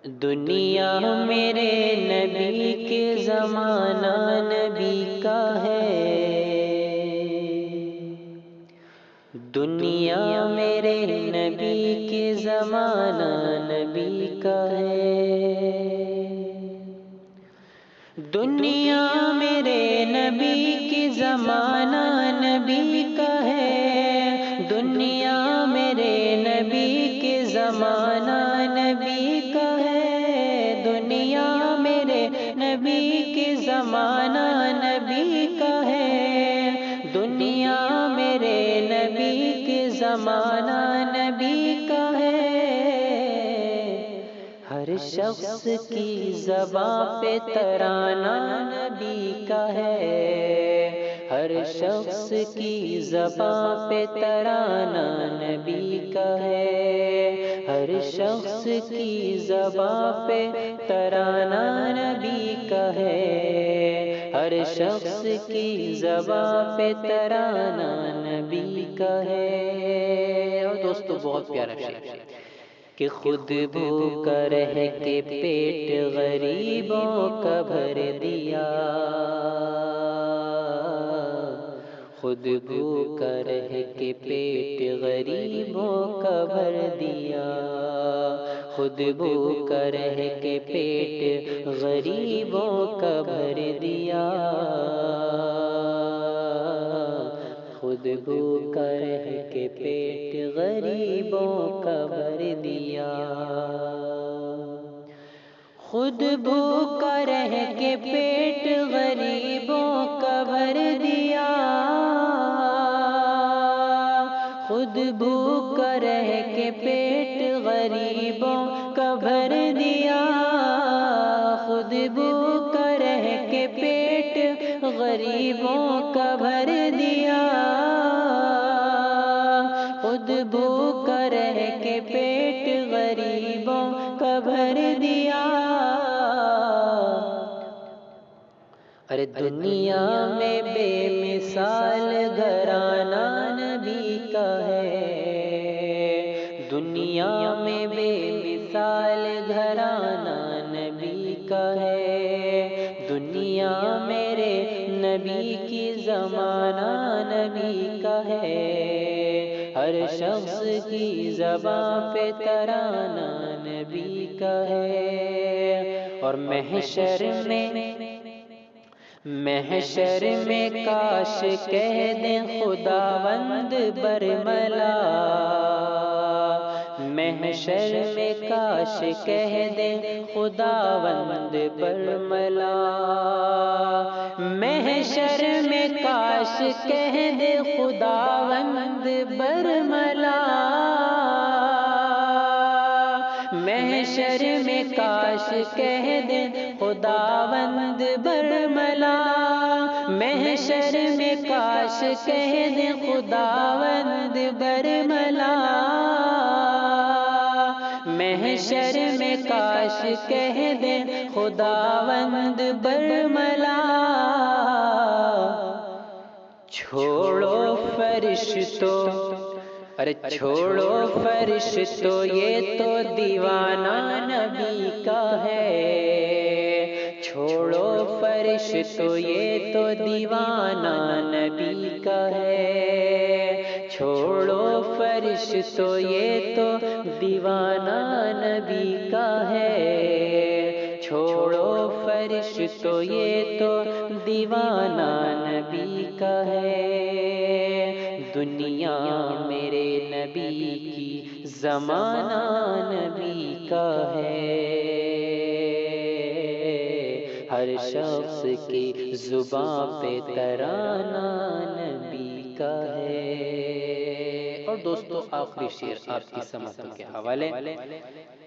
دنیا میرے نبی کے زمانہ نبی کا ہے، دنیا میرے نبی کے زمانہ نبی کا ہے، دنیا میرے نبی کے زمانہ نبی کا ہے، دنیا میرے نبی کے زمانہ نبی کا ہے، دنیا میرے نبی کے زمانہ نبی کا ہے، دنیا میرے نبی کے زمانہ نبی کا ہے، ہر شخص کی زبان پہ ترانہ نبی کا ہے، ہر شخص کی زبان پہ ترانہ نبی کا ہے، ہر شخص کی زبان پہ ترانہ نبی کا ہے، ہر شخص کی زبان پہ ترانہ نبی کا ہے۔ اور دوستو بہت پیارا شعر کہ خود بھوکا رہ کے پیٹ غریبوں کا بھر دیا، خود بھوکا رہ کے پیٹ غریبوں کا بھر دیا، خود بھوکا رہ کے پیٹ غریبوں کا بھر دیا، خود بھوکا رہ کے پیٹ غریبوں کا بھر دیا، خود بھوکا رہ کے پیٹ غریبوں کا بھر دیا، خود بھوکا رہ کے پیٹ غریبوں کا بھر دیا، خود بھوکا رہ کے پیٹ غریبوں کا بھر دیا، خود بھوکا رہ کے پیٹ غریبوں کا بھر دیا۔ ارے دنیا میں بے مثال گھرانہ نبی کا ہے، دنیا میں بے مثال گھرانہ نبی کا ہے، دنیا میرے نبی کی زمانہ نبی کا ہے، ہر شخص کی زبان پہ ترانہ نبی کا ہے، اور محشر میں کاش کہہ دیں خداوند برملا، محشر میں کاش کہہ دیں خداوند برملا، محشر میں کاش کہہ دیں خداوند برملا، محشر میں کاش کہہ دیں خداوند برملا، محشر میں کاش کہہ دیں خداوند برملا، محشر میں کاش کہہ دیں خداوند برملا، چھوڑو فرشتوں، ارے چھوڑو فرشتوں یہ تو دیوانہ نبی کا ہے، چھوڑو فرشتوں یہ تو دیوانہ نبی کا ہے، چھوڑو فرشتوں یہ تو دیوانہ نبی کا ہے، چھوڑو فرشتوں یہ تو دیوانہ نبی کا ہے، دنیا میرے نبی کی زمانہ نبی کا ہے، ہر شخص کی زبان پہ ترانہ نبی کا ہے۔ اور دوستو آخری شعر آپ کی سماعتوں کے حوالے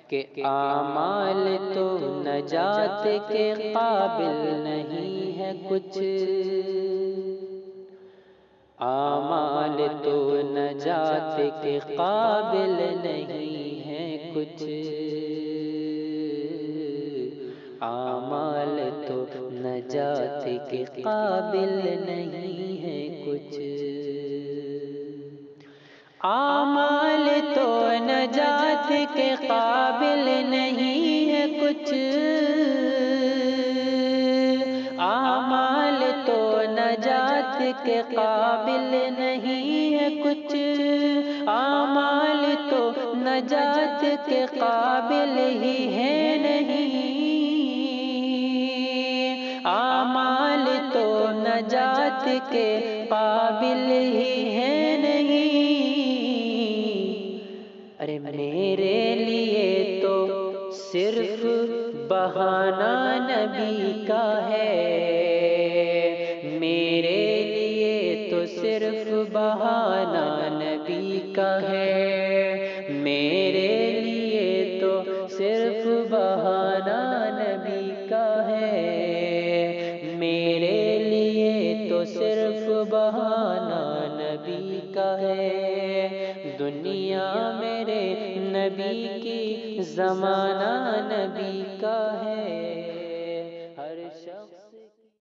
کہ اعمال تو نجات کے قابل نہیں ہے کچھ، اعمال تو نجات کے قابل نہیں ہے کچھ، اعمال تو نجات کے قابل نہیں ہے کچھ، اعمال تو نجات کے قابل نہیں ہے کچھ اعمال تو نجات کے قابل نہیں ہے کچھ، اعمال تو نجات کے قابل ہی ہے نہیں، اعمال تو نجات کے قابل ہی ہے نہیں۔ ارے میرے لیے تو صرف بہانہ نبی کا ہے، میرے لیے تو صرف بہانہ نبی کا ہے، میرے لیے تو صرف بہانہ نبی کا ہے، میرے لیے تو صرف بہانہ نبی کا ہے۔ دنیا میرے نبی کی، زمانہ نبی کا ہے۔